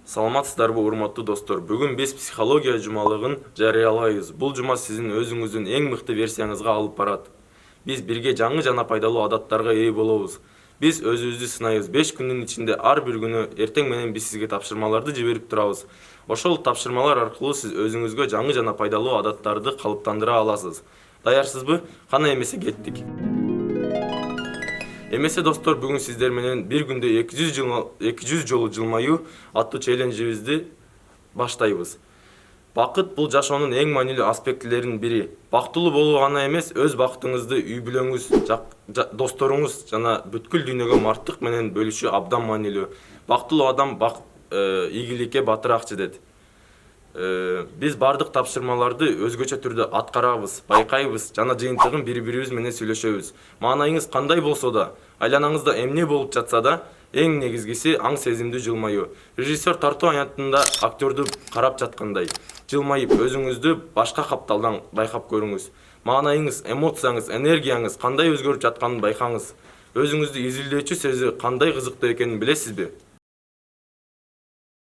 Саламатсыздарбы, урматтуу достор. Бүгүн биз психология жумалыгын жарыялайбыз. Бул жума сиздин өзүңүздүн эң мыкты версияңызга алып барат. Биз бирге жаңы жана пайдалуу адаттарга ээ болобуз. Биз өзүбүздү сынайбыз. 5 күндүн ичинде ар бир күнү эртең менен биз сизге тапшырмаларды жиберип турабыз. Ошол тапшырмалар аркылуу сиз өзүңүзгө жаңы жана пайдалуу адаттарды калыптандыра аласыз. Даярсызбы? Кана эмесе кеттик. Эмесе достор, бүгүн сиздер менен бир күндө 200 жолу жылмаюу аттуу челленджибизди баштайбыз. Бакыт бул жашоонун эң маанилүү аспектилеринин бири. Бактылуу болуу гана эмес, өз бактыңызды үй бүлөңүз, досторуңуз жана бүткүл дүйнөгө мартык менен бөлүшүү абдан маанилүү. Бактылуу адам ийгиликке батыраак жетет. Биз бардык тапшырмаларды өзгөчө түрдө аткарабыз, байкайбыз жана жыйынтыгын бири-бирибиз менен сүйлөшөбүз. Маанайыңыз кандай болсо да, айланаңызда эмне болуп жатса да, эң негизгиси аң сезимдүү жылмаюу. Режиссер тартуу аянтында актёрду карап жаткандай, жылмайып өзүңүздү башка капталдан байкап көрүңүз. Маанайыңыз, эмоцияңыз, энергияңыз кандай өзгөрүп жатканын байкаңыз. Өзүңүздү изилдөөчү сөзү кандай кызыктуу экенин билесизби?